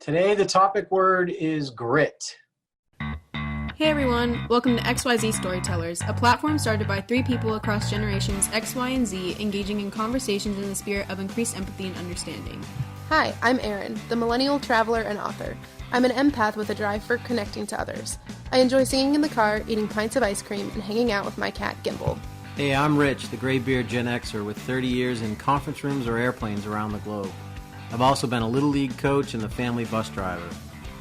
Today, the topic word is grit. Hey everyone, welcome to XYZ Storytellers, a platform started by three people across generations X, Y, and Z, engaging in conversations in the spirit of increased empathy and understanding. Hi, I'm Erin, the millennial traveler and author. I'm an empath with a drive for connecting to others. I enjoy singing in the car, eating pints of ice cream, and hanging out with my cat, Gimbal. Hey, I'm Rich, the graybeard Gen Xer with 30 years in conference rooms or airplanes around the globe. I've also been a Little League coach and a family bus driver.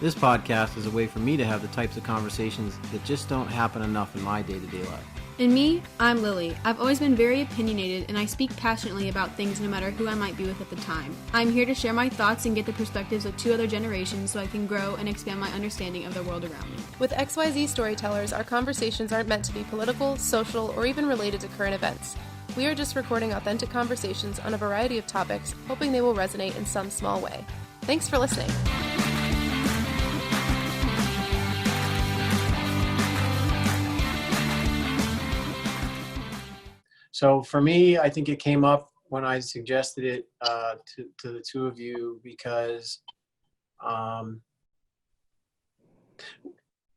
This podcast is a way for me to have the types of conversations that just don't happen enough in my day-to-day life. And me, I'm Lily. I've always been very opinionated and I speak passionately about things no matter who I might be with at the time. I'm here to share my thoughts and get the perspectives of two other generations so I can grow and expand my understanding of the world around me. With XYZ Storytellers, our conversations aren't meant to be political, social, or even related to current events. We are just recording authentic conversations on a variety of topics, hoping they will resonate in some small way. Thanks for listening. So for me, I think it came up when I suggested it to the two of you because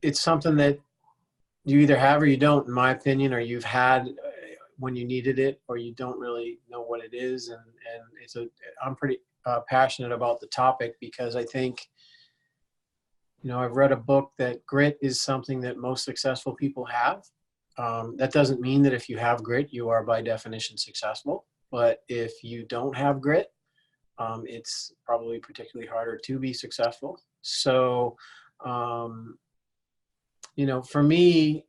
it's something that you either have or you don't, in my opinion, or you've had when you needed it, or you don't really know what it is. And I'm pretty passionate about the topic because I think, I've read a book that grit is something that most successful people have. That doesn't mean that if you have grit, you are by definition successful. But if you don't have grit, it's probably particularly harder to be successful. So, for me,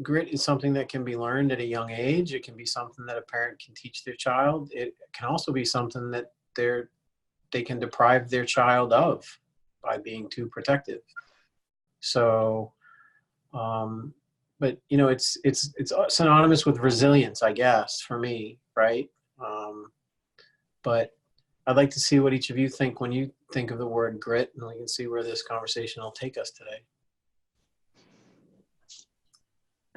grit is something that can be learned at a young age. It can be something that a parent can teach their child. It can also be something that they can deprive their child of by being too protective. So, but it's synonymous with resilience, I guess, for me, right? But I'd like to see what each of you think when you think of the word grit, and we can see where this conversation will take us today.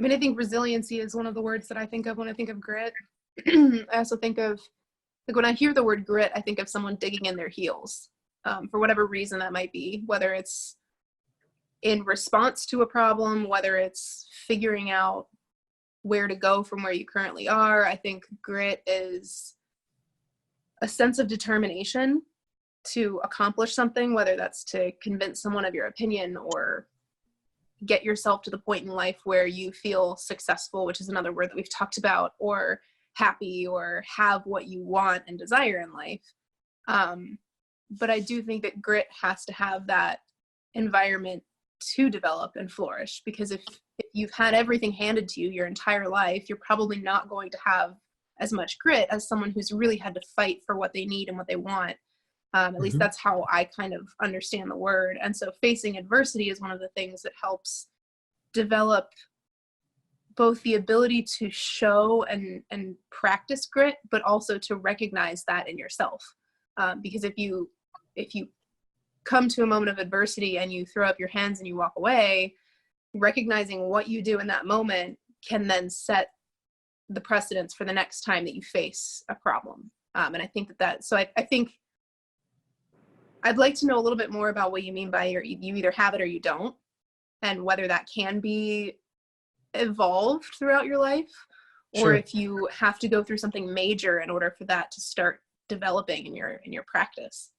I think resiliency is one of the words that I think of when I think of grit. I also think of, when I hear the word grit, I think of someone digging in their heels, for whatever reason that might be, whether it's in response to a problem, whether it's figuring out where to go from where you currently are. I think grit is a sense of determination to accomplish something, whether that's to convince someone of your opinion or get yourself to the point in life where you feel successful, which is another word that we've talked about, or happy, or have what you want and desire in life. But I do think that grit has to have that environment to develop and flourish, because if you've had everything handed to you your entire life, you're probably not going to have as much grit as someone who's really had to fight for what they need and what they want. At least that's how I kind of understand the word. And so facing adversity is one of the things that helps develop both the ability to show and practice grit, but also to recognize that in yourself. Because if you come to a moment of adversity and you throw up your hands and you walk away, recognizing what you do in that moment can then set the precedence for the next time that you face a problem. And I think so I think I'd like to know a little bit more about what you mean by you either have it or you don't, and whether that can be evolved throughout your life, or if you have to go through something major in order for that to start developing in your practice.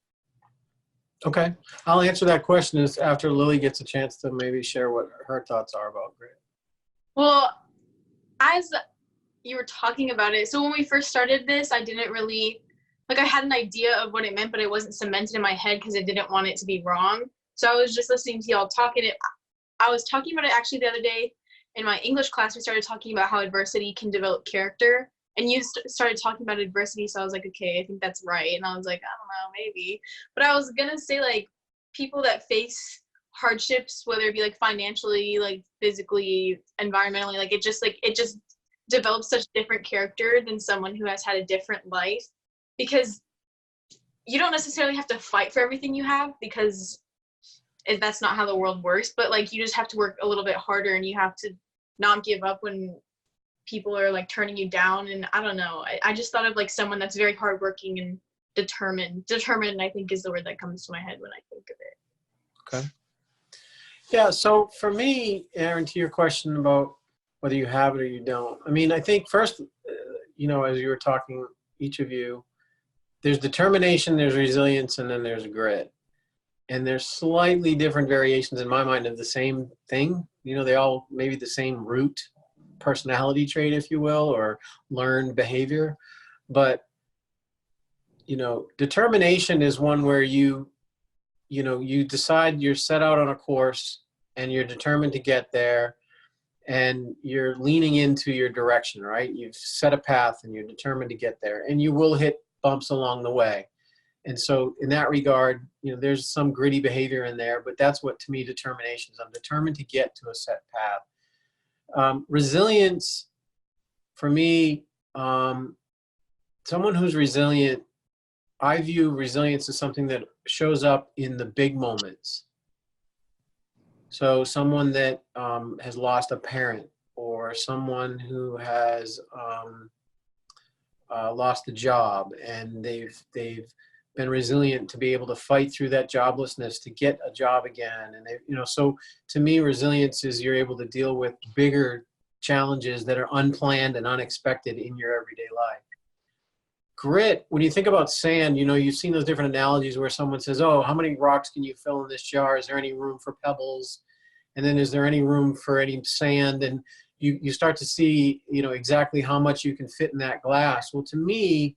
Okay, I'll answer that question after Lily gets a chance to maybe share what her thoughts are about grit. Well, as you were talking about it, so when we first started this, I didn't really, I had an idea of what it meant, but it wasn't cemented in my head because I didn't want it to be wrong. So I was just listening to y'all talking it. I was talking about it actually the other day in my English class. We started talking about how adversity can develop character. And you started talking about adversity, so I was like, okay, I think that's right. And I was like, I don't know, maybe. But I was going to say, people that face hardships, whether it be, financially, physically, environmentally, it just develops such different character than someone who has had a different life. Because you don't necessarily have to fight for everything you have, because that's not how the world works. But, you just have to work a little bit harder, and you have to not give up when people are turning you down. And I don't know, I just thought of someone that's very hardworking and determined, I think, is the word that comes to my head when I think of it. Okay. Yeah. So for me, Aaron, to your question about whether you have it or you don't, I mean, I think first, as you were talking, each of you, there's determination, there's resilience, and then there's grit. And there's slightly different variations in my mind of the same thing. They all maybe the same root personality trait, if you will, or learned behavior. But, determination is one where you decide you're set out on a course and you're determined to get there and you're leaning into your direction, right? You've set a path and you're determined to get there, and you will hit bumps along the way. And so in that regard, there's some gritty behavior in there, but that's what, to me, determination is. I'm determined to get to a set path. Resilience, for me, someone who's resilient, I view resilience as something that shows up in the big moments. So someone that has lost a parent, or someone who has lost a job, and they've been resilient to be able to fight through that joblessness to get a job again. And so to me, resilience is you're able to deal with bigger challenges that are unplanned and unexpected in your everyday life. Grit, when you think about sand, you've seen those different analogies where someone says, oh, how many rocks can you fill in this jar? Is there any room for pebbles? And then is there any room for any sand? And you start to see, exactly how much you can fit in that glass. Well, to me,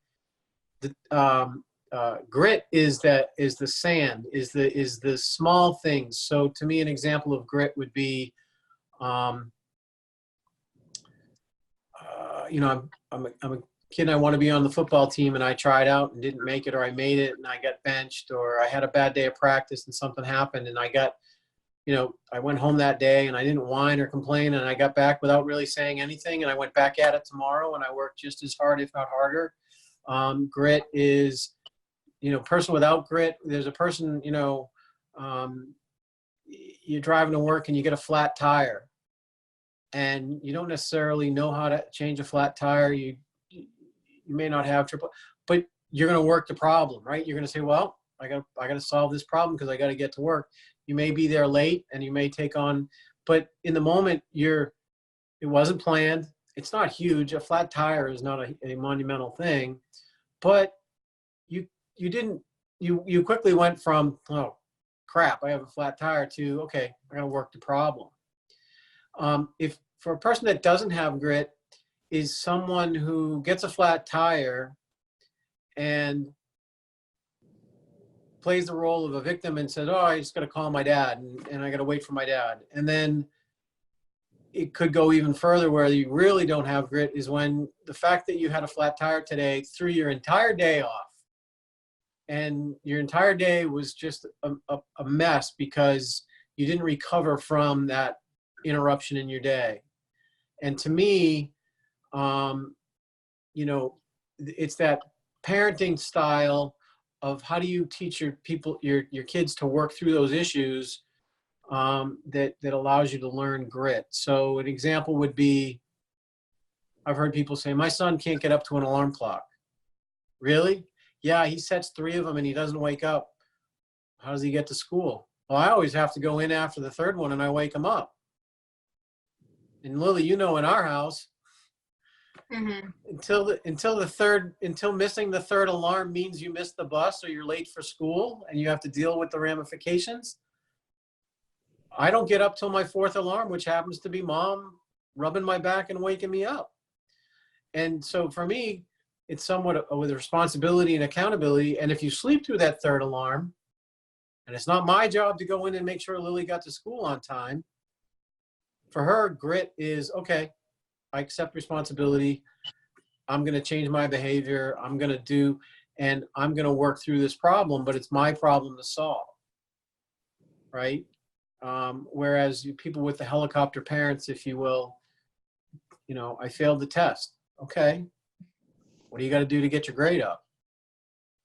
grit is the sand, is the small things. So to me, an example of grit would be, I'm a kid and I want to be on the football team, and I tried out and didn't make it, or I made it and I got benched, or I had a bad day of practice and something happened and I got, I went home that day and I didn't whine or complain, and I got back without really saying anything, and I went back at it tomorrow and I worked just as hard, if not harder. Grit is, person without grit. There's a person, you're driving to work and you get a flat tire, and you don't necessarily know how to change a flat tire. You may not have triple, but you're going to work the problem, right? You're going to say, well, I got to solve this problem because I got to get to work. You may be there late and you may take on, but in the moment it wasn't planned. It's not huge. A flat tire is not a monumental thing, but you quickly went from, oh crap, I have a flat tire, to, okay, I got to work the problem. If for a person that doesn't have grit, is someone who gets a flat tire and plays the role of a victim and says, oh, I just got to call my dad and I got to wait for my dad. And then it could go even further where you really don't have grit, is when the fact that you had a flat tire today threw your entire day off, and your entire day was just a mess because you didn't recover from that interruption in your day. And to me, it's that parenting style of how do you teach your kids to work through those issues, that allows you to learn grit. So an example would be, I've heard people say, my son can't get up to an alarm clock. Really? Yeah, he sets 3 of them and he doesn't wake up. How does he get to school? Well, I always have to go in after the 3rd one and I wake him up. And Lily, in our house, Mm-hmm. until missing the 3rd alarm means you missed the bus or you're late for school and you have to deal with the ramifications, I don't get up till my 4th alarm, which happens to be mom rubbing my back and waking me up. And so for me, it's somewhat with responsibility and accountability. And if you sleep through that 3rd alarm, and it's not my job to go in and make sure Lily got to school on time, for her, grit is, okay, I accept responsibility. I'm going to change my behavior. I'm going to work through this problem, but it's my problem to solve. Right? Whereas people with the helicopter parents, if you will, I failed the test. Okay. What do you got to do to get your grade up?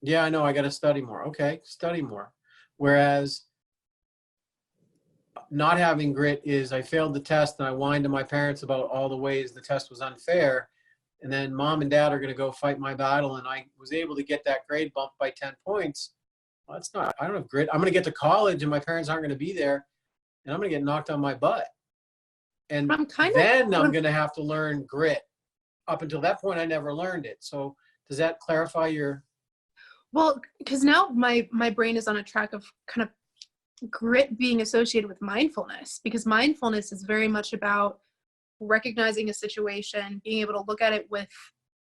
Yeah, I know, I got to study more. Okay, study more. Whereas not having grit is, I failed the test and I whined to my parents about all the ways the test was unfair. And then mom and dad are going to go fight my battle. And I was able to get that grade bumped by 10 points. Well, that's not, I don't have grit. I'm going to get to college and my parents aren't going to be there and I'm going to get knocked on my butt. And I'm I'm going to have to learn grit. Up until that point, I never learned it. So does that clarify your? Well, because now my brain is on a track of kind of grit being associated with mindfulness, because mindfulness is very much about recognizing a situation, being able to look at it with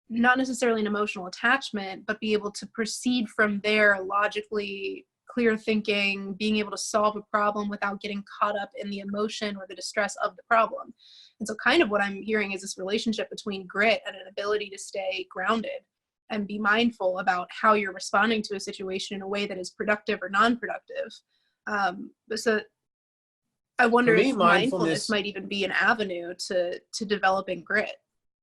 not necessarily an emotional attachment, but be able to proceed from there logically, clear thinking, being able to solve a problem without getting caught up in the emotion or the distress of the problem. And so kind of what I'm hearing is this relationship between grit and an ability to stay grounded and be mindful about how you're responding to a situation in a way that is productive or non-productive. So I wonder if mindfulness might even be an avenue to developing grit.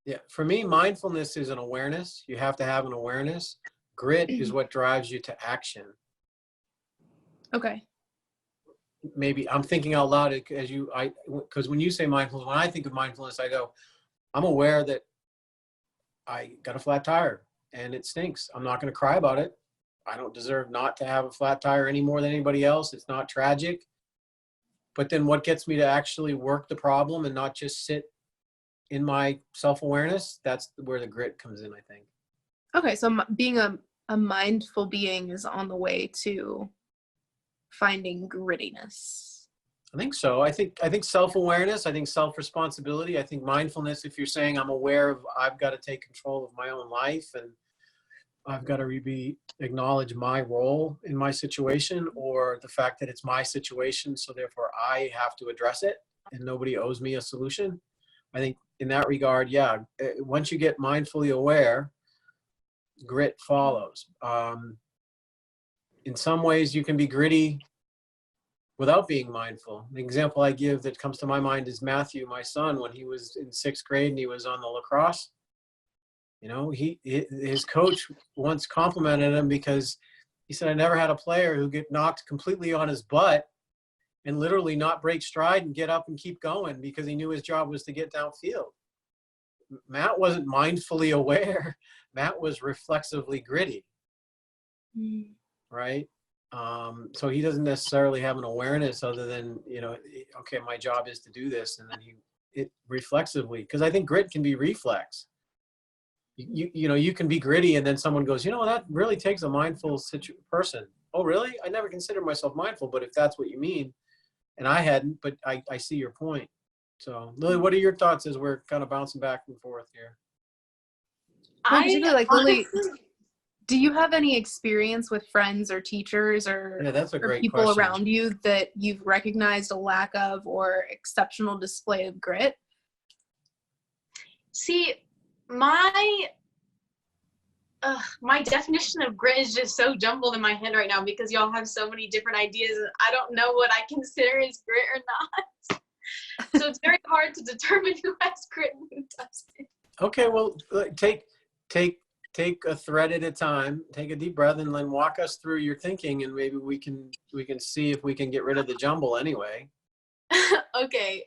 Yeah, for me, mindfulness is an awareness. You have to have an awareness. Grit is what drives you to action. Okay. Maybe I'm thinking out loud because when you say mindfulness, when I think of mindfulness, I go, I'm aware that I got a flat tire and it stinks. I'm not going to cry about it. I don't deserve not to have a flat tire any more than anybody else. It's not tragic. But then what gets me to actually work the problem and not just sit in my self-awareness, that's where the grit comes in, I think. Okay, so being a mindful being is on the way to finding grittiness. I think so. I think self-awareness, I think self-responsibility, I think mindfulness, if you're saying I'm aware of, I've got to take control of my own life and I've got to acknowledge my role in my situation, or the fact that it's my situation, so therefore I have to address it and nobody owes me a solution. I think in that regard, yeah, once you get mindfully aware, grit follows. In some ways you can be gritty without being mindful. The example I give that comes to my mind is Matthew, my son, when he was in 6th grade and he was on the lacrosse. You know, his coach once complimented him because he said, I never had a player who get knocked completely on his butt and literally not break stride and get up and keep going, because he knew his job was to get downfield. Matt wasn't mindfully aware. Matt was reflexively gritty. Right? So he doesn't necessarily have an awareness other than, okay, my job is to do this. And then it reflexively, because I think grit can be reflex. You can be gritty and then someone goes, that really takes a mindful person. Oh, really? I never considered myself mindful, but if that's what you mean, and I hadn't, but I see your point. So Lily, what are your thoughts as we're kind of bouncing back and forth here? Well, particularly like Lily, do you have any experience with friends or teachers or, that's a great people question. around you that you've recognized a lack of or exceptional display of grit? See, my definition of grit is just so jumbled in my head right now because y'all have so many different ideas and I don't know what I consider as grit or not. So it's very hard to determine who has grit and who doesn't. Okay, well, take a thread at a time, take a deep breath, and then walk us through your thinking, and maybe we can see if we can get rid of the jumble anyway. Okay.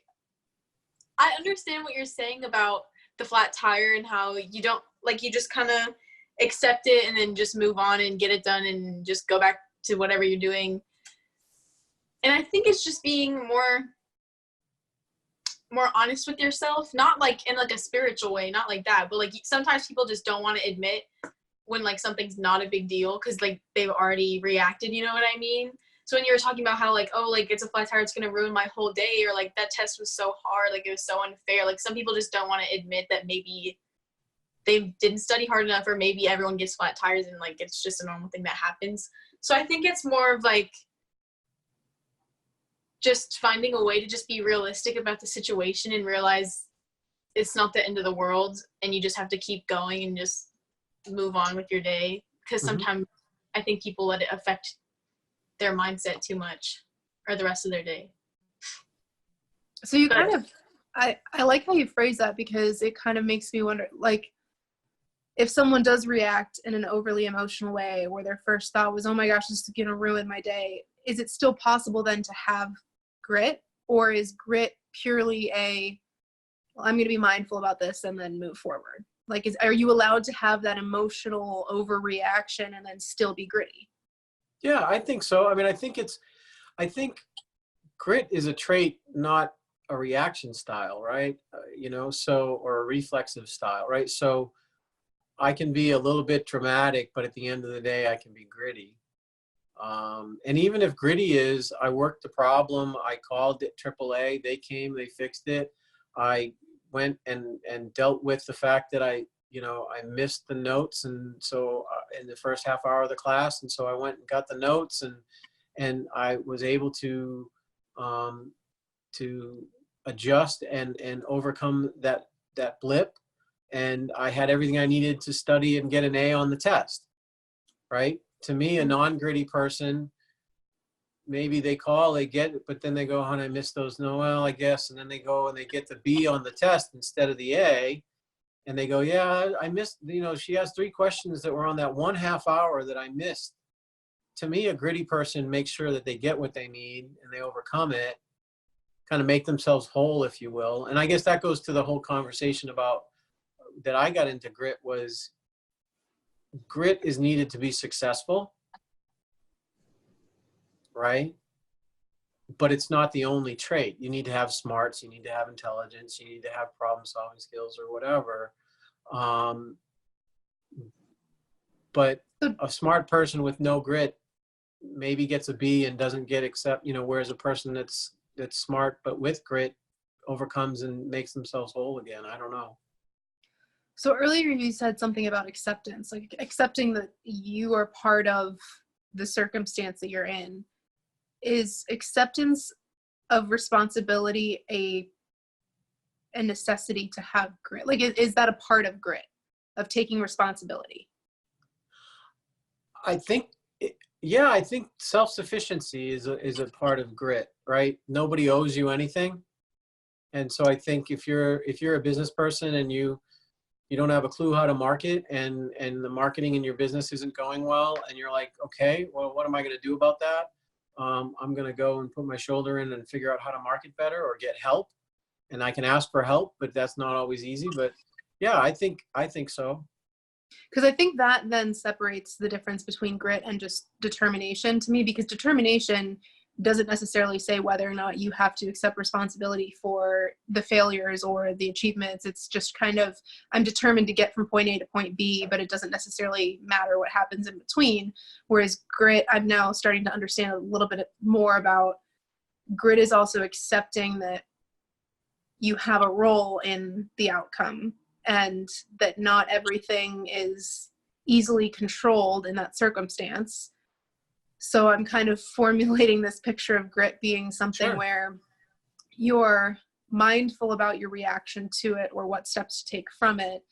I understand what you're saying about the flat tire and how you don't, you just kind of accept it and then just move on and get it done and just go back to whatever you're doing. And I think it's just being more honest with yourself, not in a spiritual way, not like that, but sometimes people just don't want to admit when something's not a big deal because they've already reacted, you know what I mean? So when you were talking about how it's a flat tire, it's gonna ruin my whole day, or that test was so hard, it was so unfair, some people just don't want to admit that maybe they didn't study hard enough, or maybe everyone gets flat tires and it's just a normal thing that happens. So I think it's more of just finding a way to just be realistic about the situation and realize it's not the end of the world and you just have to keep going and just move on with your day. Because sometimes I think people let it affect their mindset too much or the rest of their day. So you I like how you phrase that, because it kind of makes me wonder, if someone does react in an overly emotional way where their first thought was, oh my gosh, this is going to ruin my day, is it still possible then to have grit, or is grit purely I'm going to be mindful about this and then move forward? Are you allowed to have that emotional overreaction and then still be gritty? Yeah, I think so. I mean, I think grit is a trait, not a reaction style, right? Or a reflexive style, right? So I can be a little bit dramatic, but at the end of the day, I can be gritty. And even if gritty is, I worked the problem, I called it AAA, they came, they fixed it. I went and dealt with the fact that I missed the notes. And so in the first half hour of the class, and so I went and got the notes, and I was able to adjust and overcome that blip. And I had everything I needed to study and get an A on the test, right? To me, a non-gritty person, maybe they call, they get it, but then they go, "Hon, I missed those." No, well, I guess. And then they go and they get the B on the test instead of the A. And they go, "Yeah, I missed, she has 3 questions that were on that 1/2 hour that I missed." To me, a gritty person makes sure that they get what they need and they overcome it, kind of make themselves whole, if you will. And I guess that goes to the whole conversation about that I got into grit was grit is needed to be successful, right? But it's not the only trait. You need to have smarts, you need to have intelligence, you need to have problem solving skills or whatever. But a smart person with no grit maybe gets a B and doesn't get whereas a person that's smart but with grit overcomes and makes themselves whole again. I don't know. So earlier you said something about acceptance, like accepting that you are part of the circumstance that you're in. Is acceptance of responsibility a necessity to have grit? Like, is that a part of grit, of taking responsibility? I think, I think self-sufficiency is a part of grit, right? Nobody owes you anything. And so I think if you're a business person and you don't have a clue how to market and the marketing in your business isn't going well, and you're like, okay, well, what am I going to do about that? I'm going to go and put my shoulder in and figure out how to market better or get help. And I can ask for help, but that's not always easy. But yeah, I think so. Because I think that then separates the difference between grit and just determination to me, because determination doesn't necessarily say whether or not you have to accept responsibility for the failures or the achievements. It's just kind of, I'm determined to get from point A to point B, but it doesn't necessarily matter what happens in between. Whereas grit, I'm now starting to understand a little bit more about. Grit is also accepting that you have a role in the outcome and that not everything is easily controlled in that circumstance. So I'm kind of formulating this picture of grit being something where you're mindful about your reaction to it or what steps to take from it,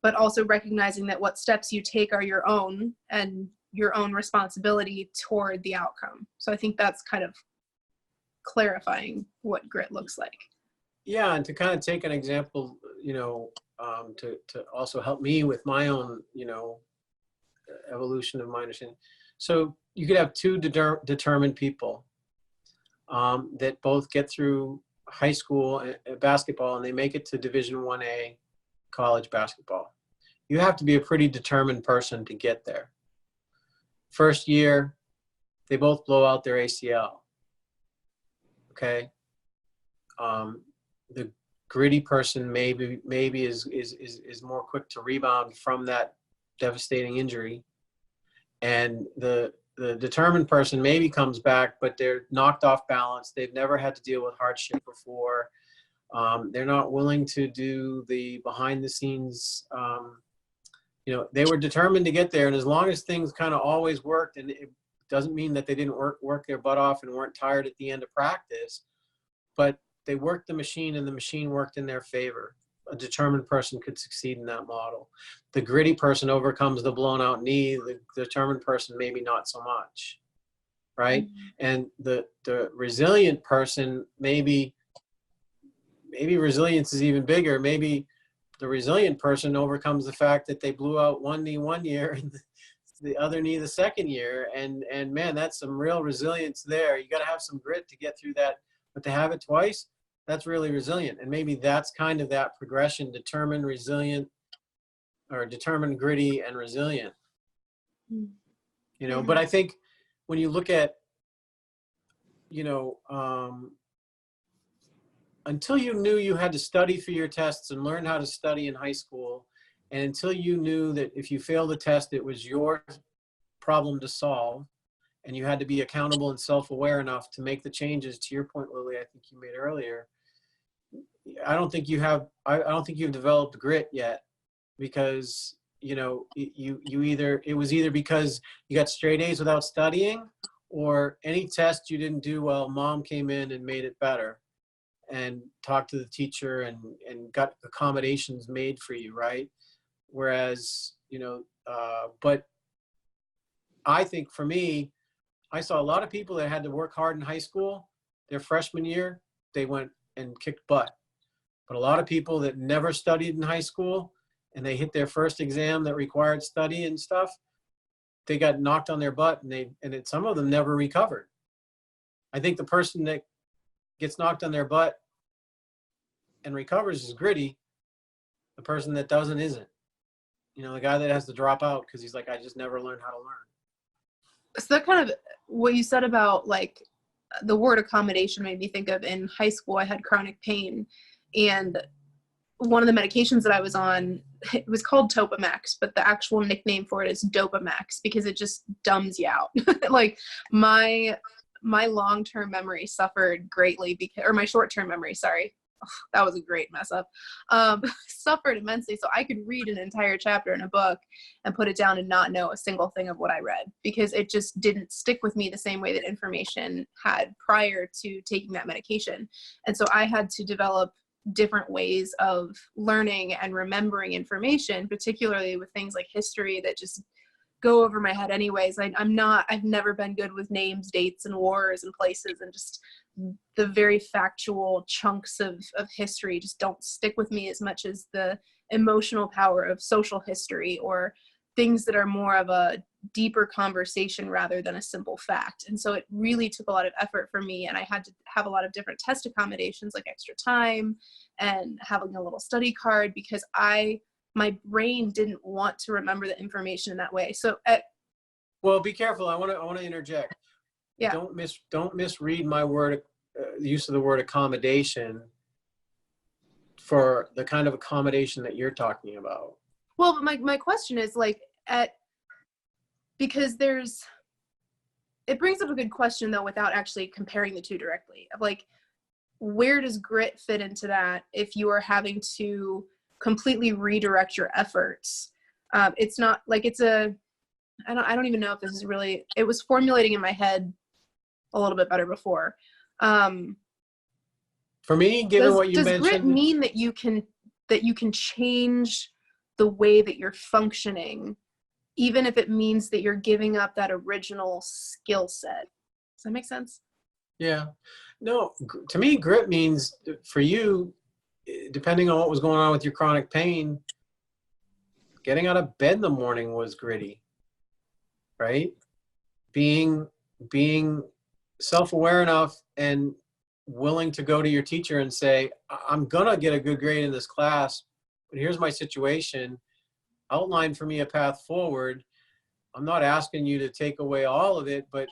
but also recognizing that what steps you take are your own and your own responsibility toward the outcome. So I think that's kind of clarifying what grit looks like. Yeah, and to kind of take an example, to also help me with my own, evolution of my understanding. So you could have 2 determined people that both get through high school basketball and they make it to Division 1A college basketball. You have to be a pretty determined person to get there. First year, they both blow out their ACL. Okay. The gritty person maybe is more quick to rebound from that devastating injury, and the determined person maybe comes back, but they're knocked off balance. They've never had to deal with hardship before. They're not willing to do the behind the scenes. They were determined to get there, and as long as things kind of always worked, and it doesn't mean that they didn't work their butt off and weren't tired at the end of practice, but they worked the machine and the machine worked in their favor. A determined person could succeed in that model. The gritty person overcomes the blown out knee. The determined person, maybe not so much, right? Mm-hmm. And the resilient person, maybe resilience is even bigger. Maybe the resilient person overcomes the fact that they blew out one knee one year and the other knee the second year. And man, that's some real resilience there. You got to have some grit to get through that, but to have it twice, that's really resilient. And maybe that's kind of that progression: determined, resilient, or determined, gritty, and resilient. Mm-hmm. But I think when you look at, until you knew you had to study for your tests and learn how to study in high school, and until you knew that if you failed a test, it was your problem to solve, and you had to be accountable and self-aware enough to make the changes, to your point, Lily, I think you made earlier, I don't think you've developed grit yet, because, it was either because you got straight A's without studying, or any test you didn't do well, mom came in and made it better and talked to the teacher and got accommodations made for you, right? Whereas, but I think for me, I saw a lot of people that had to work hard in high school. Their freshman year, they went and kicked butt. But a lot of people that never studied in high school and they hit their first exam that required study and stuff, they got knocked on their butt, and some of them never recovered. I think the person that gets knocked on their butt and recovers is gritty. The person that doesn't isn't. The guy that has to drop out because he's like, I just never learned how to learn. So that kind of what you said about like the word accommodation made me think of, in high school, I had chronic pain, and one of the medications that I was on, it was called Topamax, but the actual nickname for it is Dopamax, because it just dumbs you out. Like my long-term memory suffered greatly or my short-term memory, sorry. Oh, that was a great mess up. Suffered immensely. So I could read an entire chapter in a book and put it down and not know a single thing of what I read, because it just didn't stick with me the same way that information had prior to taking that medication. And so I had to develop different ways of learning and remembering information, particularly with things like history that just go over my head anyways. I've never been good with names, dates, and wars and places, and just the very factual chunks of history just don't stick with me as much as the emotional power of social history, or things that are more of a deeper conversation rather than a simple fact. And so it really took a lot of effort for me, and I had to have a lot of different test accommodations, like extra time and having a little study card, because my brain didn't want to remember the information in that way. So well, be careful. I want to interject. Yeah. Don't misread my use of the word accommodation for the kind of accommodation that you're talking about. Well, but my question is like, because it brings up a good question though, without actually comparing the two directly, of like, where does grit fit into that if you are having to completely redirect your efforts? It's not like I don't even know if this is really, it was formulating in my head a little bit better before. For me, given what you mentioned, does grit mean that you can change the way that you're functioning, even if it means that you're giving up that original skill set? Does that make sense? Yeah. No, to me, grit means, for you, depending on what was going on with your chronic pain, getting out of bed in the morning was gritty, right? Being self-aware enough and willing to go to your teacher and say, I'm gonna get a good grade in this class, but here's my situation. Outline for me a path forward. I'm not asking you to take away all of it, but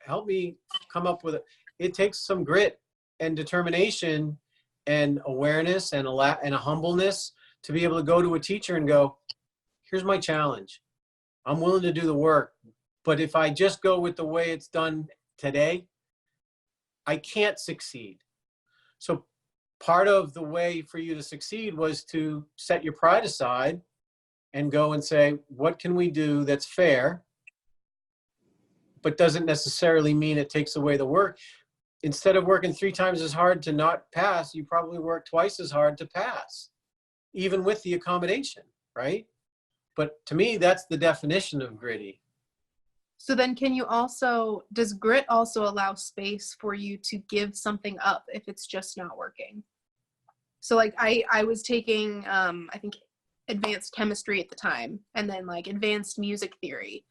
help me come up with it. It takes some grit and determination and awareness and a humbleness to be able to go to a teacher and go, here's my challenge. I'm willing to do the work, but if I just go with the way it's done today, I can't succeed. So part of the way for you to succeed was to set your pride aside and go and say, what can we do that's fair, but doesn't necessarily mean it takes away the work. Instead of working 3 times as hard to not pass, you probably work twice as hard to pass, even with the accommodation, right? But to me, that's the definition of gritty. So then does grit also allow space for you to give something up if it's just not working? So like I was taking, I think, advanced chemistry at the time, and then like advanced music theory.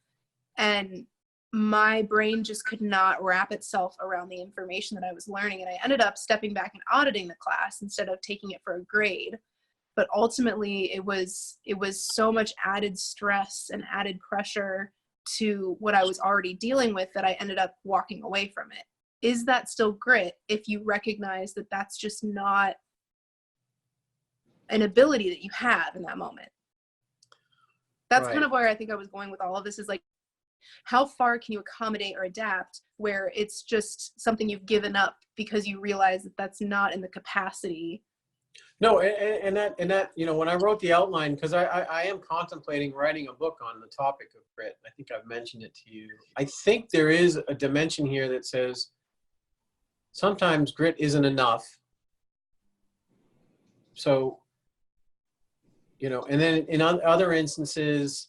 And my brain just could not wrap itself around the information that I was learning. And I ended up stepping back and auditing the class instead of taking it for a grade. But ultimately it was so much added stress and added pressure to what I was already dealing with that I ended up walking away from it. Is that still grit if you recognize that that's just not an ability that you have in that moment? That's kind of where I think I was going with all of this, is like, how far can you accommodate or adapt where it's just something you've given up because you realize that that's not in the capacity. No, and that, you know, when I wrote the outline, because I am contemplating writing a book on the topic of grit. I think I've mentioned it to you. I think there is a dimension here that says sometimes grit isn't enough. So, you know, and then in other instances,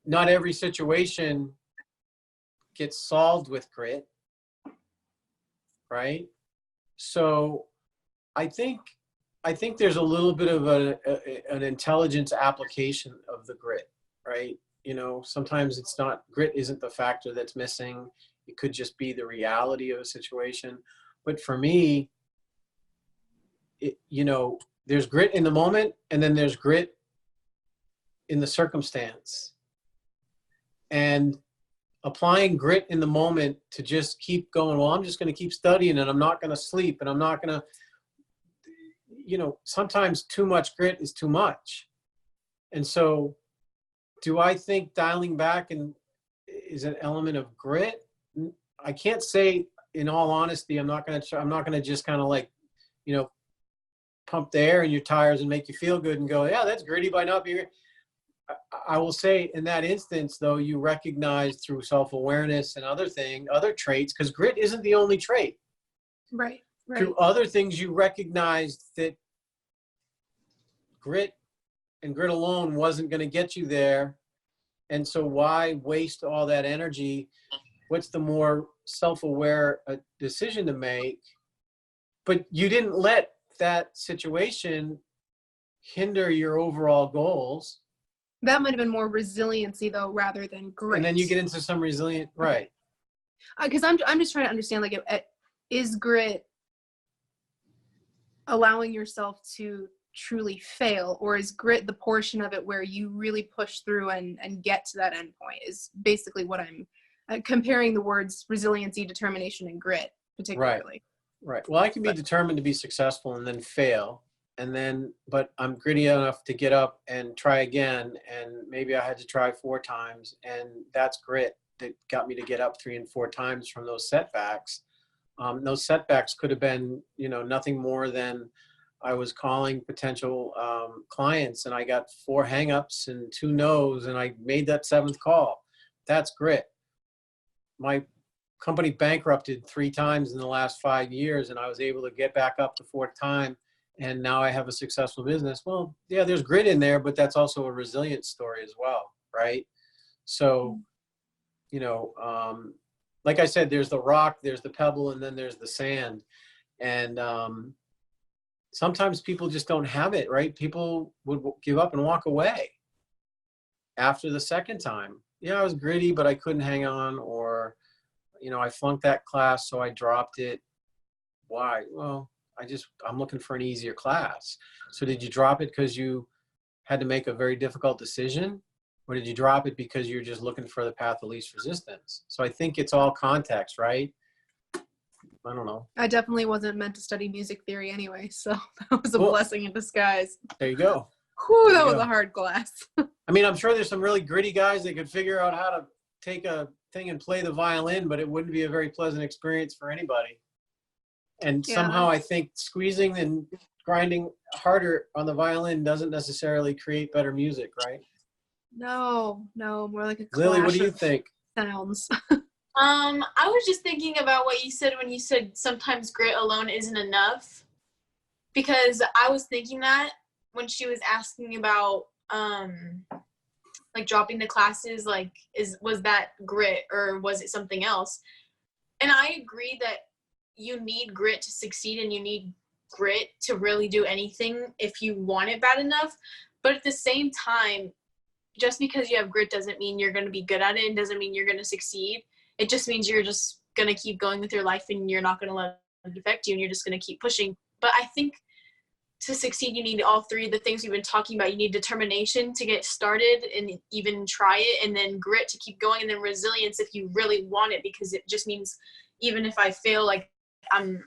not every situation gets solved with grit, right? So I think there's a little bit of an intelligence application of the grit, right? You know, sometimes it's not, grit isn't the factor that's missing. It could just be the reality of a situation. But for me, you know, there's grit in the moment, and then there's grit in the circumstance. And applying grit in the moment to just keep going, well, I'm just going to keep studying and I'm not going to sleep and I'm not going to, you know, sometimes too much grit is too much. And so do I think dialing back is an element of grit? I can't say, in all honesty, I'm not going to just kind of like, you know, pump the air in your tires and make you feel good and go, yeah, that's gritty by not being. I will say in that instance, though, you recognize through self-awareness and other traits, because grit isn't the only trait. Right. Through other things, you recognize that grit and grit alone wasn't going to get you there. And so why waste all that energy? What's the more self-aware decision to make? But you didn't let that situation hinder your overall goals. That might have been more resiliency, though, rather than grit. And then you get into some resilient, right? Because I'm just trying to understand, like, is grit allowing yourself to truly fail, or is grit the portion of it where you really push through and get to that end point? Is basically what I'm comparing the words resiliency, determination, and grit particularly. Right. Well, I can be determined to be successful and then fail. But I'm gritty enough to get up and try again. And maybe I had to try 4 times, and that's grit that got me to get up 3 and 4 times from those setbacks. Those setbacks could have been, you know, nothing more than I was calling potential clients and I got 4 hangups and 2 no's, and I made that 7th call. That's grit. My company bankrupted 3 times in the last 5 years, and I was able to get back up the 4th time. And now I have a successful business. Well, yeah, there's grit in there, but that's also a resilient story as well, right? So, you know, like I said, there's the rock, there's the pebble, and then there's the sand. And sometimes people just don't have it, right? People would give up and walk away after the 2nd time. Yeah, I was gritty, but I couldn't hang on, or, you know, I flunked that class, so I dropped it. Why? Well, I'm looking for an easier class. So did you drop it because you had to make a very difficult decision? Or did you drop it because you're just looking for the path of least resistance? So I think it's all context, right? I don't know. I definitely wasn't meant to study music theory anyway, so that was a blessing in disguise. There you go. Whew, that was a hard class. I mean, I'm sure there's some really gritty guys that could figure out how to take a thing and play the violin, but it wouldn't be a very pleasant experience for anybody. And somehow I think squeezing and grinding harder on the violin doesn't necessarily create better music, right? No, more like a clash. Lily, what do you think? Sounds. I was just thinking about what you said when you said sometimes grit alone isn't enough, because I was thinking that when she was asking about like dropping the classes, like was that grit or was it something else? And I agree that you need grit to succeed, and you need grit to really do anything if you want it bad enough. But at the same time, just because you have grit doesn't mean you're going to be good at it, and doesn't mean you're going to succeed. It just means you're just going to keep going with your life, and you're not going to let it affect you, and you're just going to keep pushing. But I think to succeed, you need all three of the things we've been talking about. You need determination to get started and even try it, and then grit to keep going, and then resilience if you really want it, because it just means even if I fail, like I'm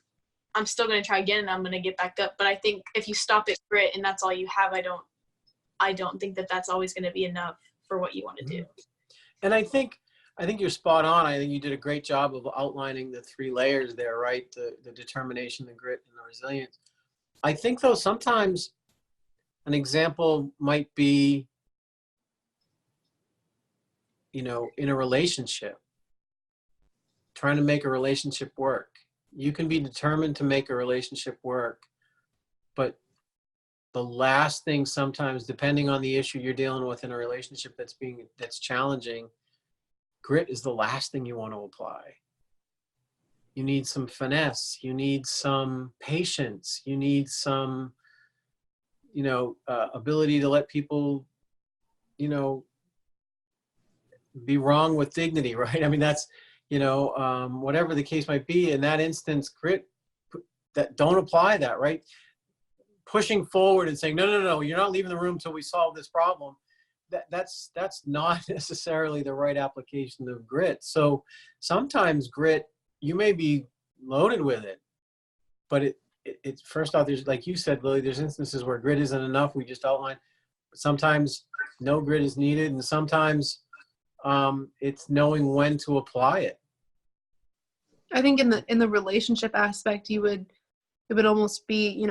still going to try again and I'm going to get back up. But I think if you stop at grit and that's all you have, I don't think that that's always going to be enough for what you want to do. And I think you're spot on. I think you did a great job of outlining the three layers there, right? The determination, the grit, and the resilience. I think, though, sometimes an example might be, in a relationship, trying to make a relationship work. You can be determined to make a relationship work, but the last thing sometimes, depending on the issue you're dealing with in a relationship that's challenging, grit is the last thing you want to apply. You need some finesse. You need some patience. You need some, ability to let people, be wrong with dignity, right? I mean, that's, whatever the case might be. In that instance, grit, that don't apply that, right? Pushing forward and saying, no, you're not leaving the room until we solve this problem. That's not necessarily the right application of grit. So sometimes grit, you may be loaded with it, but it's first off, there's, like you said, Lily, there's instances where grit isn't enough. We just outlined. Sometimes no grit is needed, and sometimes it's knowing when to apply it. I think in the relationship aspect, it would almost be,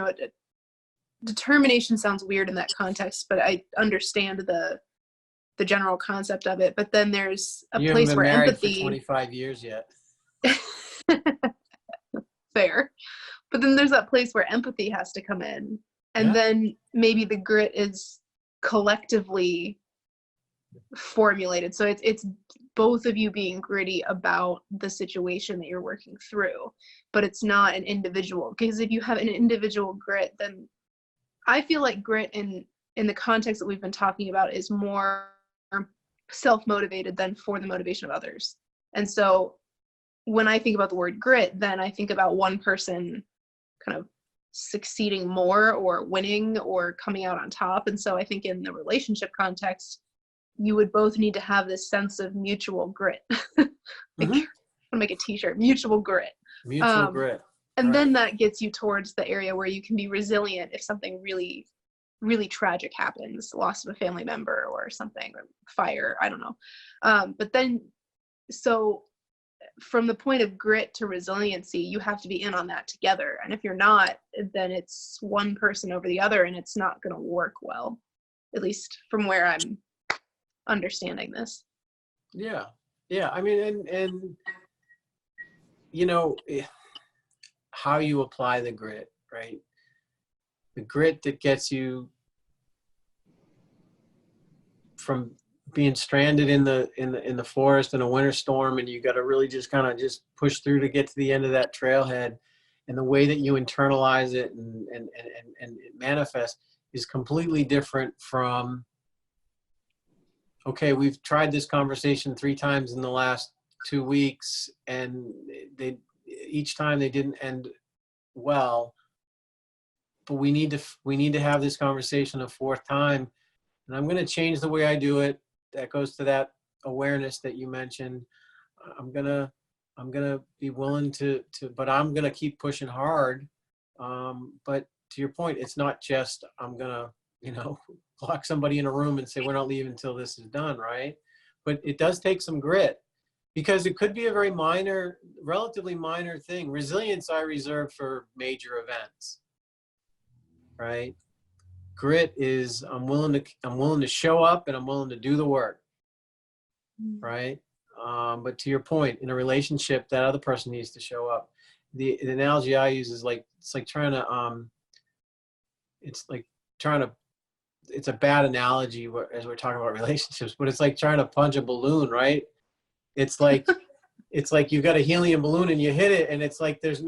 determination sounds weird in that context, but I understand the general concept of it. But then there's a place where empathy. For 25 years yet. Fair. But then there's that place where empathy has to come in. And then maybe the grit is collectively formulated. So it's both of you being gritty about the situation that you're working through, but it's not an individual. Because if you have an individual grit, then I feel like grit in the context that we've been talking about is more self-motivated than for the motivation of others. And so when I think about the word grit, then I think about one person kind of succeeding more or winning or coming out on top. And so I think in the relationship context, you would both need to have this sense of mutual grit. I'm gonna make a t-shirt, mutual grit. Mutual grit. And then that gets you towards the area where you can be resilient if something really, really tragic happens, loss of a family member or something, or fire, I don't know. But then, so from the point of grit to resiliency, you have to be in on that together. And if you're not, then it's one person over the other, and it's not going to work well, at least from where I'm understanding this. Yeah. I mean, and how you apply the grit, right? The grit that gets you from being stranded in the forest in a winter storm, and you got to really just kind of just push through to get to the end of that trailhead, and the way that you internalize it and it manifests is completely different from, okay, we've tried this conversation 3 times in the last 2 weeks, and each time they didn't end well, but we need to have this conversation a 4th time, and I'm going to change the way I do it. That goes to that awareness that you mentioned. I'm gonna be willing to, but I'm gonna keep pushing hard. But to your point, it's not just I'm gonna lock somebody in a room and say we're not leaving until this is done, right? But it does take some grit, because it could be a very relatively minor thing. Resilience I reserve for major events, right? Grit is I'm willing to show up, and I'm willing to do the work, right? But to your point, in a relationship, that other person needs to show up. The analogy I use is it's a bad analogy as we're talking about relationships, but it's like trying to punch a balloon, right? It's like you've got a helium balloon and you hit it, and it's like there's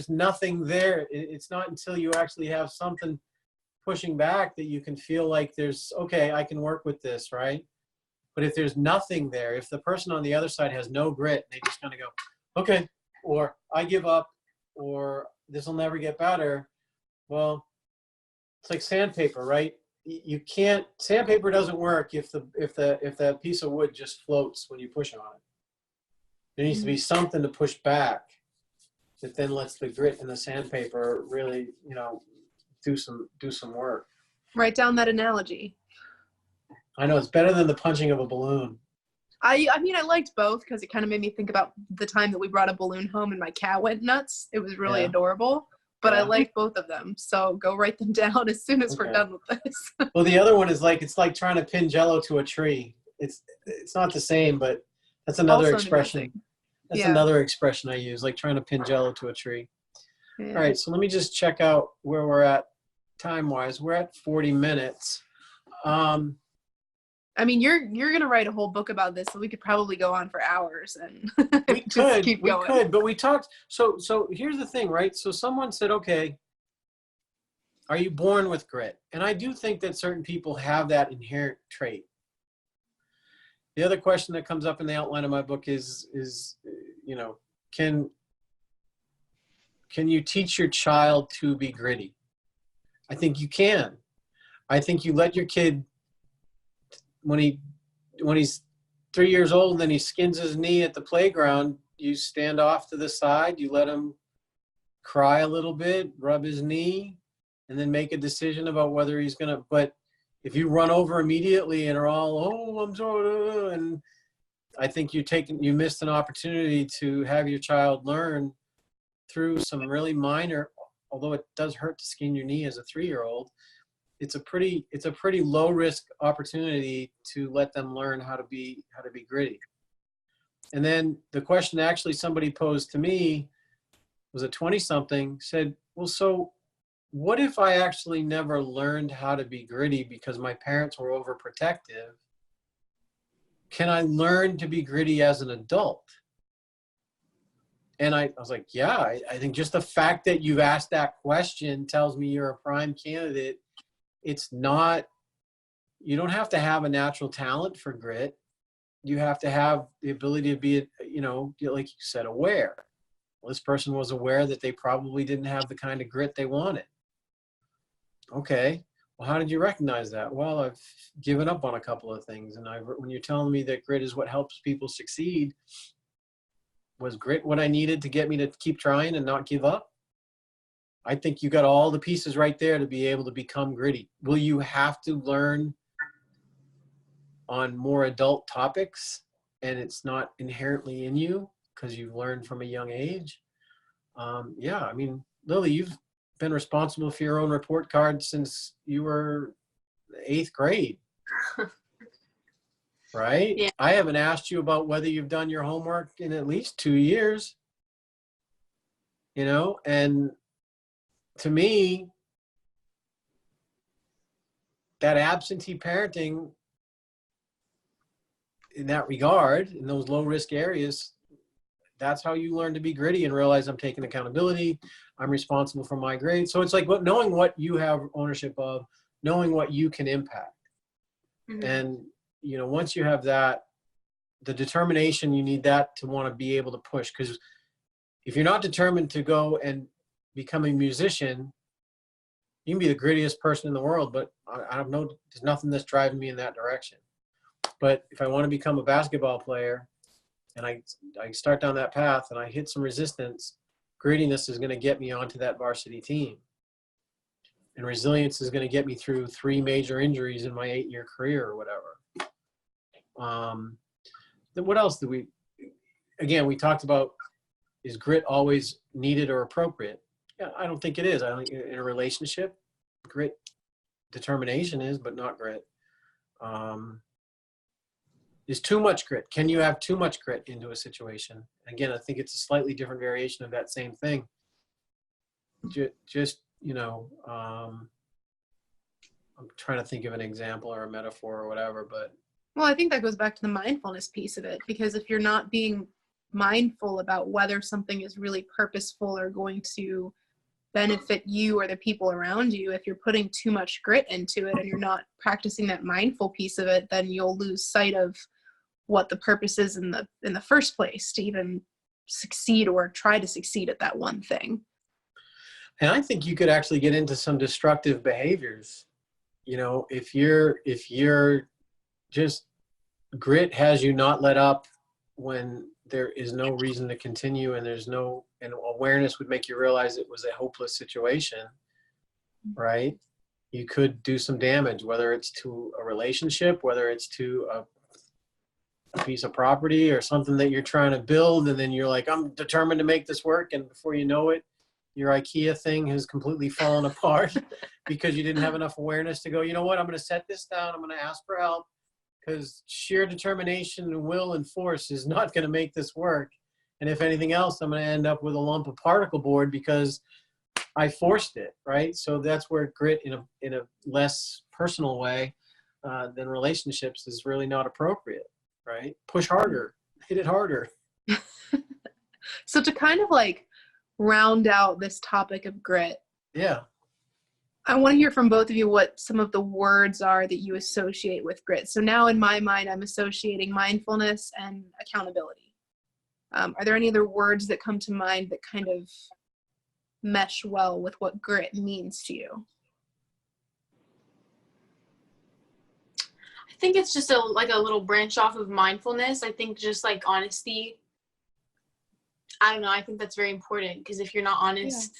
nothing there. It's not until you actually have something pushing back that you can feel like okay, I can work with this, right? But if there's nothing there, if the person on the other side has no grit, they just kind of go, okay, or I give up, or this will never get better. Well, it's like sandpaper, right? You can't, sandpaper doesn't work if the piece of wood just floats when you push on it. There needs to be something to push back that then lets the grit and the sandpaper really, do some work. Write down that analogy. I know, it's better than the punching of a balloon. I mean, I liked both because it kind of made me think about the time that we brought a balloon home and my cat went nuts. It was really adorable, but I liked both of them. So go write them down as soon as we're done with this. Well, the other one is it's like trying to pin Jello to a tree. It's not the same, but that's another expression. That's another expression I use, like trying to pin Jello to a tree. Yeah. All right, so let me just check out where we're at time-wise. We're at 40 minutes. I mean, you're gonna write a whole book about this, so we could probably go on for hours and we could, but we talked. So here's the thing, right? So someone said, okay, are you born with grit? And I do think that certain people have that inherent trait. The other question that comes up in the outline of my book is can you teach your child to be gritty? I think you can. I think you let your kid, when he's 3 years old and then he skins his knee at the playground, you stand off to the side, you let him cry a little bit, rub his knee, and then make a decision about whether he's gonna. But if you run over immediately and are all, oh, I'm sorry, and I think you missed an opportunity to have your child learn through some really minor, although it does hurt to skin your knee as a 3-year-old. It's a pretty low risk opportunity to let them learn how to be gritty. And then the question actually somebody posed to me was a 20-something, said, well, so what if I actually never learned how to be gritty because my parents were overprotective? Can I learn to be gritty as an adult? And I was like, yeah, I think just the fact that you've asked that question tells me you're a prime candidate. It's not, you don't have to have a natural talent for grit. You have to have the ability to be, like you said, aware. Well, this person was aware that they probably didn't have the kind of grit they wanted. Okay, well, how did you recognize that? Well, I've given up on a couple of things. And when you're telling me that grit is what helps people succeed, was grit what I needed to get me to keep trying and not give up? I think you got all the pieces right there to be able to become gritty. Will you have to learn on more adult topics and it's not inherently in you because you've learned from a young age? Yeah, I mean, Lily, you've been responsible for your own report card since you were 8th grade. Right? Yeah. I haven't asked you about whether you've done your homework in at least 2 years. And to me, that absentee parenting in that regard, in those low risk areas, that's how you learn to be gritty and realize I'm taking accountability. I'm responsible for my grades. So it's like knowing what you have ownership of, knowing what you can impact. Mm-hmm. And, once you have that, the determination, you need that to want to be able to push. Because if you're not determined to go and become a musician, you can be the grittiest person in the world, but I don't know, there's nothing that's driving me in that direction. But if I want to become a basketball player and I start down that path and I hit some resistance, grittiness is going to get me onto that varsity team. And resilience is going to get me through 3 major injuries in my 8-year career or whatever. Then what else we talked about, is grit always needed or appropriate? Yeah, I don't think it is. I think in a relationship, grit, determination is, but not grit. Is too much grit. Can you have too much grit into a situation? Again, I think it's a slightly different variation of that same thing. I'm trying to think of an example or a metaphor or whatever, but. Well, I think that goes back to the mindfulness piece of it, because if you're not being mindful about whether something is really purposeful or going to benefit you or the people around you, if you're putting too much grit into it and you're not practicing that mindful piece of it, then you'll lose sight of what the purpose is in the first place to even succeed or try to succeed at that one thing. And I think you could actually get into some destructive behaviors. You know, if you're just, grit has you not let up when there is no reason to continue, and and awareness would make you realize it was a hopeless situation, right? You could do some damage, whether it's to a relationship, whether it's to a piece of property or something that you're trying to build. And then you're like, I'm determined to make this work. And before you know it, your IKEA thing has completely fallen apart because you didn't have enough awareness to go, you know what, I'm going to set this down. I'm going to ask for help, because sheer determination and will and force is not going to make this work. And if anything else, I'm going to end up with a lump of particle board because I forced it, right? So that's where grit in a less personal way than relationships is really not appropriate, right? Push harder, hit it harder. So to kind of like round out this topic of grit, Yeah. I want to hear from both of you what some of the words are that you associate with grit. So now in my mind, I'm associating mindfulness and accountability. Are there any other words that come to mind that kind of mesh well with what grit means to you? I think it's just like a little branch off of mindfulness. I think just like honesty. I don't know. I think that's very important, because if you're not honest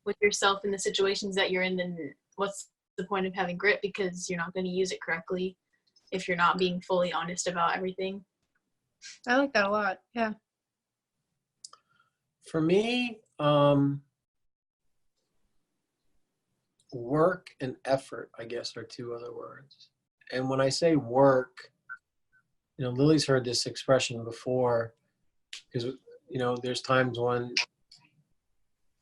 with yourself in the situations that you're in, then what's the point of having grit? Because you're not going to use it correctly if you're not being fully honest about everything. I like that a lot. Yeah. For me, work and effort, I guess, are two other words. And when I say work, you know, Lily's heard this expression before, because, you know, there's times when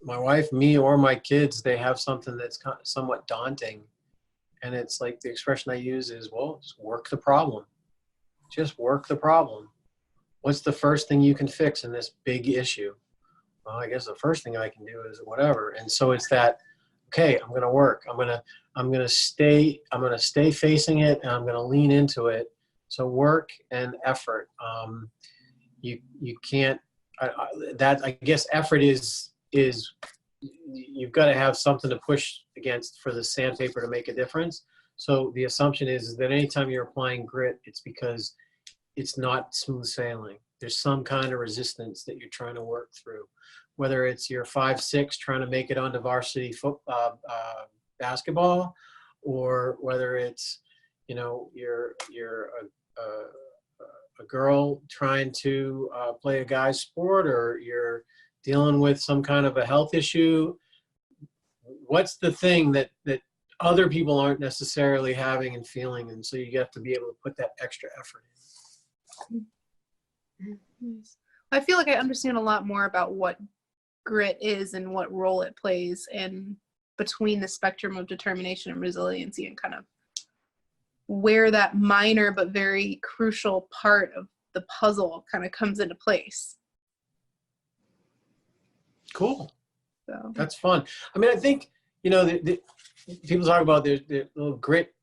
my wife, me, or my kids, they have something that's somewhat daunting. And it's like the expression I use is, well, just work the problem. Just work the problem. What's the first thing you can fix in this big issue? Well, I guess the first thing I can do is whatever. And so it's that, okay, I'm going to work. I'm going to stay facing it, and I'm going to lean into it. So work and effort. You can't, I guess effort is you've got to have something to push against for the sandpaper to make a difference. So the assumption is that anytime you're applying grit, it's because it's not smooth sailing. There's some kind of resistance that you're trying to work through, whether it's your 5'6" trying to make it onto varsity basketball, or whether it's, you know, you're a girl trying to play a guy's sport, or you're dealing with some kind of a health issue. What's the thing that other people aren't necessarily having and feeling? And so you have to be able to put that extra effort in. I feel like I understand a lot more about what grit is and what role it plays in between the spectrum of determination and resiliency, and kind of where that minor but very crucial part of the puzzle kind of comes into place. Cool. So That's fun. I mean, I think, you know, the people talk about their little grit,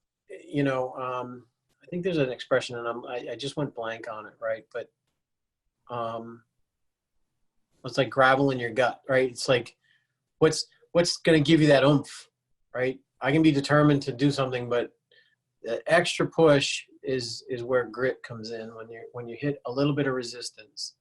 you know, I think there's an expression, and I just went blank on it, right? But it's like gravel in your gut, right? It's like, what's going to give you that oomph, right? I can be determined to do something, but the extra push is where grit comes in, when you hit a little bit of resistance.